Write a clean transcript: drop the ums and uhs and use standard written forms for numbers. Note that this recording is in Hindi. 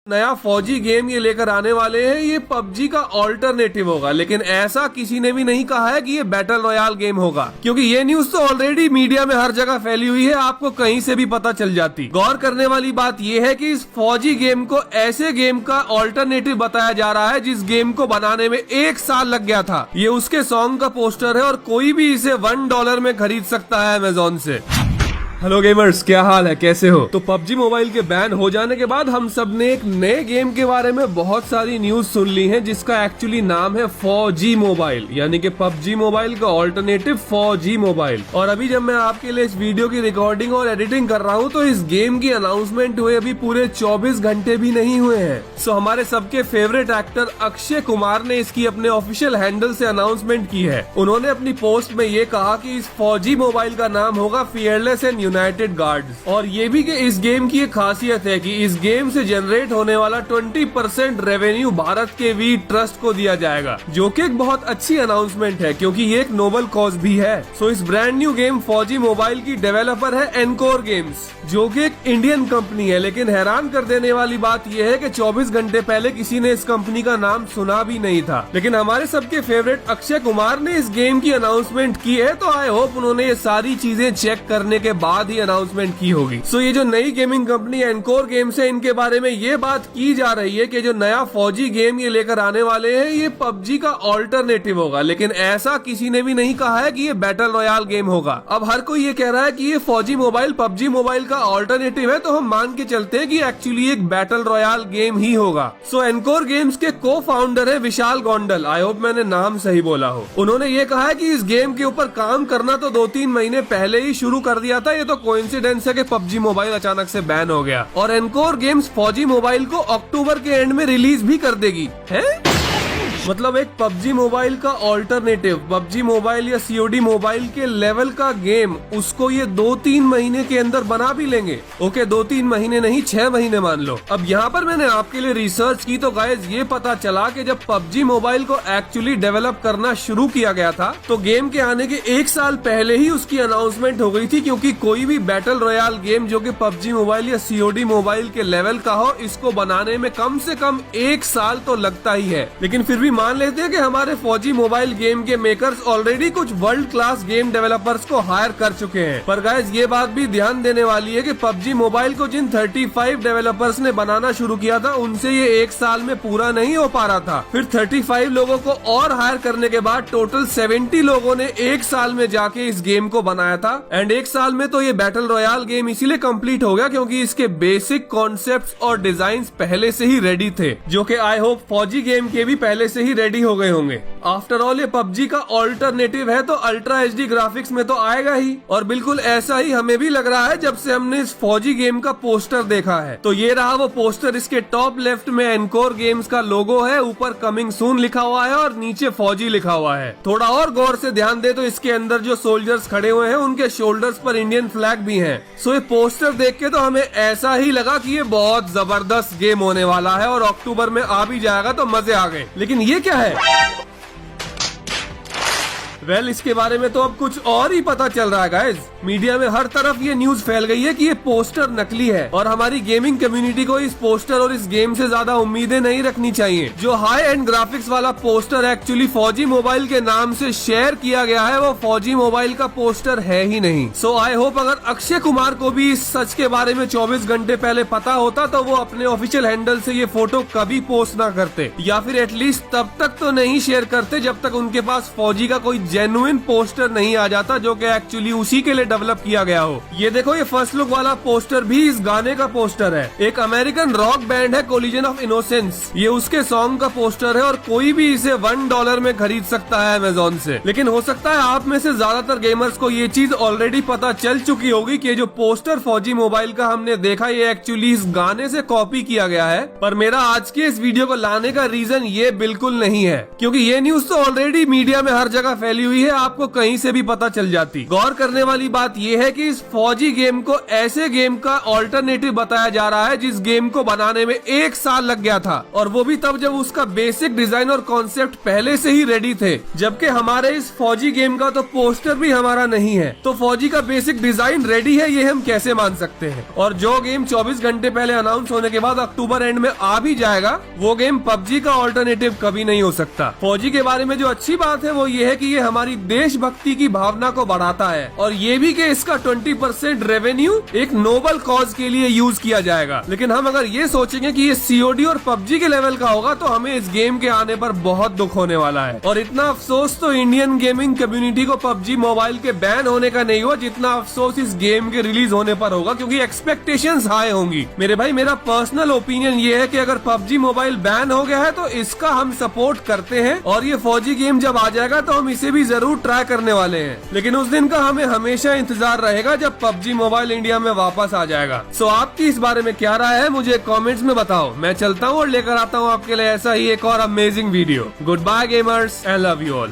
नया फौजी गेम ये लेकर आने वाले हैं। ये पबजी का ऑल्टरनेटिव होगा, लेकिन ऐसा किसी ने भी नहीं कहा है कि ये बैटल रॉयल गेम होगा, क्योंकि ये न्यूज तो ऑलरेडी मीडिया में हर जगह फैली हुई है, आपको कहीं से भी पता चल जाती। गौर करने वाली बात ये है कि इस फौजी गेम को ऐसे गेम का ऑल्टरनेटिव बताया जा रहा है जिस गेम को बनाने में 1 साल लग गया था। ये उसके सॉन्ग का पोस्टर है और कोई भी इसे $1 में खरीद सकता है अमेजोन से। हेलो गेमर्स, क्या हाल है, कैसे हो? तो पबजी मोबाइल के बैन हो जाने के बाद हम सब ने एक नए गेम के बारे में बहुत सारी न्यूज सुन ली है, जिसका एक्चुअली नाम है फौजी मोबाइल, यानी कि पबजी मोबाइल का ऑल्टरनेटिव फौजी मोबाइल। और अभी जब मैं आपके लिए इस वीडियो की रिकॉर्डिंग और एडिटिंग कर रहा हूँ तो इस गेम की अनाउंसमेंट हुए अभी पूरे 24 घंटे भी नहीं हुए हैं। सो हमारे सबके फेवरेट एक्टर अक्षय कुमार ने इसकी अपने ऑफिशियल हैंडल से अनाउंसमेंट की है। उन्होंने अपनी पोस्ट में ये कहा कि इस फौजी मोबाइल का नाम होगा फियरलेस एंड यूनाइटेड गार्ड्स। और ये भी कि इस गेम की एक खासियत है कि इस गेम से जनरेट होने वाला 20% रेवेन्यू भारत के वीर ट्रस्ट को दिया जाएगा, जो कि एक बहुत अच्छी अनाउंसमेंट है क्योंकि ये एक नोबल कॉज भी है। सो इस ब्रांड न्यू गेम फौजी मोबाइल की डेवलपर है एनकोर गेम्स, जो कि एक इंडियन कंपनी है। लेकिन हैरान कर देने वाली बात यह है कि 24 घंटे पहले किसी ने इस कंपनी का नाम सुना भी नहीं था। लेकिन हमारे सबके फेवरेट अक्षय कुमार ने इस गेम की अनाउंसमेंट की है, तो आई होप उन्होंने ये सारी चीजें चेक करने के बाद ही अनाउंसमेंट की होगी। सो ये जो नई गेमिंग कंपनी एनकोर गेम्स है, इनके बारे में ये बात की जा रही है कि जो नया फौजी गेम ये लेकर आने वाले हैं ये पबजी का ऑल्टरनेटिव होगा, लेकिन ऐसा किसी ने भी नहीं कहा है कि ये बैटल रॉयल गेम होगा। अब हर कोई ये कह रहा है कि ये फौजी मोबाइल पबजी मोबाइल का ऑल्टरनेटिव है, तो हम मान के चलते हैं कि एक्चुअली एक बैटल रॉयल गेम ही होगा। सो एनकोर गेम्स के को फाउंडर है विशाल गोंडल, आई होप मैंने नाम सही बोला हो। उन्होंने ये कहा है कि इस गेम के ऊपर काम करना तो 2-3 महीने पहले ही शुरू कर दिया था, ये तो कोइंसिडेंस है कि पबजी मोबाइल अचानक से बैन हो गया। और एनकोर गेम्स फौजी मोबाइल को अक्टूबर के एंड में रिलीज भी कर देगी है। मतलब एक पबजी मोबाइल का ऑल्टरनेटिव, पबजी मोबाइल या सीओडी मोबाइल के लेवल का गेम, उसको ये 2-3 महीने के अंदर बना भी लेंगे। ओके, 2-3 महीने नहीं, 6 महीने मान लो। अब यहाँ पर मैंने आपके लिए रिसर्च की तो गाइस ये पता चला कि जब पबजी मोबाइल को एक्चुअली डेवलप करना शुरू किया गया था तो गेम के आने के 1 साल पहले ही उसकी अनाउंसमेंट हो गई थी, क्योंकि कोई भी बैटल रॉयल गेम जो कि पबजी मोबाइल या सीओडी मोबाइल के लेवल का हो, इसको बनाने में कम से कम 1 साल तो लगता ही है। लेकिन फिर भी मान लेते हैं कि हमारे फौजी मोबाइल गेम के मेकर्स ऑलरेडी कुछ वर्ल्ड क्लास गेम डेवलपर्स को हायर कर चुके हैं। पर गाइस ये बात भी ध्यान देने वाली है कि पबजी मोबाइल को जिन 35 डेवलपर्स ने बनाना शुरू किया था उनसे ये 1 साल में पूरा नहीं हो पा रहा था। फिर 35 लोगों को और हायर करने के बाद टोटल 70 लोगों ने 1 साल में जाके इस गेम को बनाया था। एंड 1 साल में तो ये बैटल रॉयल गेम इसीलिए कंप्लीट हो गया क्योंकि इसके बेसिक कॉन्सेप्ट और डिजाइन पहले से ही रेडी थे, जो कि आई होप फौजी गेम के भी पहले से ही रेडी हो गए होंगे। आफ्टर ऑल ये पबजी का ऑल्टरनेटिव है तो अल्ट्रा एचडी ग्राफिक्स में तो आएगा ही, और बिल्कुल ऐसा ही हमें भी लग रहा है जब से हमने इस फौजी गेम का पोस्टर देखा है। तो ये रहा वो पोस्टर, इसके टॉप लेफ्ट में एनकोर गेम्स का लोगो है, ऊपर कमिंग सून लिखा हुआ है और नीचे फौजी लिखा हुआ है। थोड़ा और गौर से ध्यान दे तो इसके अंदर जो सोल्जर्स खड़े हुए हैं उनके शोल्डर्स पर इंडियन फ्लैग भी है। सो ये पोस्टर देख के तो हमें ऐसा ही लगा कि ये बहुत जबरदस्त गेम होने वाला है और अक्टूबर में आ भी जाएगा, तो मजे आ गए। लेकिन ये क्या है? इसके बारे में तो अब कुछ और ही पता चल रहा है गाइस। मीडिया में हर तरफ ये न्यूज फैल गई है कि ये पोस्टर नकली है, और हमारी गेमिंग कम्युनिटी को इस पोस्टर और इस गेम से ज्यादा उम्मीदें नहीं रखनी चाहिए। जो हाई एंड ग्राफिक्स वाला पोस्टर एक्चुअली फौजी मोबाइल के नाम से शेयर किया गया है, वो फौजी मोबाइल का पोस्टर है ही नहीं। सो आई होप अगर अक्षय कुमार को भी इस सच के बारे में 24 घंटे पहले पता होता तो वो अपने ऑफिशियल हैंडल से ये फोटो कभी पोस्ट ना करते, या फिर एटलीस्ट तब तक तो नहीं शेयर करते जब तक उनके पास फौजी का कोई जेन्युइन पोस्टर नहीं आ जाता, जो कि एक्चुअली उसी के लिए डेवलप किया गया हो। ये देखो, ये फर्स्ट लुक वाला पोस्टर भी इस गाने का पोस्टर है। एक अमेरिकन रॉक बैंड है कोलिजन ऑफ इनोसेंस, ये उसके सॉन्ग का पोस्टर है और कोई भी इसे $1 में खरीद सकता है अमेजोन से। लेकिन हो सकता है आप में से ज्यादातर गेमर्स को ये चीज ऑलरेडी पता चल चुकी होगी कि जो पोस्टर फौजी मोबाइल का हमने देखा ये एक्चुअली इस गाने से कॉपी किया गया है। पर मेरा आज के इस वीडियो को लाने का रीजन ये बिल्कुल नहीं है, क्योंकि ये न्यूज तो ऑलरेडी मीडिया में हर जगह फैली हुई है आपको कहीं से भी पता चल जाती। गौर करने वाली बात यह है कि इस फौजी गेम को ऐसे गेम का ऑल्टरनेटिव बताया जा रहा है जिस गेम को बनाने में 1 साल लग गया था, और वो भी तब जब उसका बेसिक डिजाइन और कॉन्सेप्ट पहले से ही रेडी थे। जबकि हमारे इस फौजी गेम का तो पोस्टर भी हमारा नहीं है, तो फौजी का बेसिक डिजाइन रेडी है ये हम कैसे मान सकते हैं। और जो गेम 24 घंटे पहले अनाउंस होने के बाद अक्टूबर एंड में आ भी जाएगा, वो गेम पबजी का ऑल्टरनेटिव कभी नहीं हो सकता। फौजी के बारे में जो अच्छी बात है वो ये है कि ये हमारी देशभक्ति की भावना को बढ़ाता है, और ये भी कि इसका 20% रेवेन्यू एक नोबल कॉज के लिए यूज किया जाएगा। लेकिन हम अगर ये सोचेंगे कि ये सीओडी और पबजी के लेवल का होगा तो हमें इस गेम के आने पर बहुत दुख होने वाला है। और इतना अफसोस तो इंडियन गेमिंग कम्युनिटी को पबजी मोबाइल के बैन होने का नहीं हुआ, जितना अफसोस इस गेम के रिलीज होने पर होगा, क्योंकि एक्सपेक्टेशंस हाई होंगी। मेरे भाई, मेरा पर्सनल ओपिनियन ये है कि अगर पबजी मोबाइल बैन हो गया है तो इसका हम सपोर्ट करते हैं, और ये फौजी गेम जब आ जाएगा तो हम इसे भी जरूर ट्राई करने वाले हैं। लेकिन उस दिन का हमें हमेशा इंतजार रहेगा जब पबजी मोबाइल इंडिया में वापस आ जाएगा। सो आपकी इस बारे में क्या राय है मुझे कमेंट्स में बताओ। मैं चलता हूँ और लेकर आता हूँ आपके लिए ऐसा ही एक और amazing video. Goodbye gamers and love you all.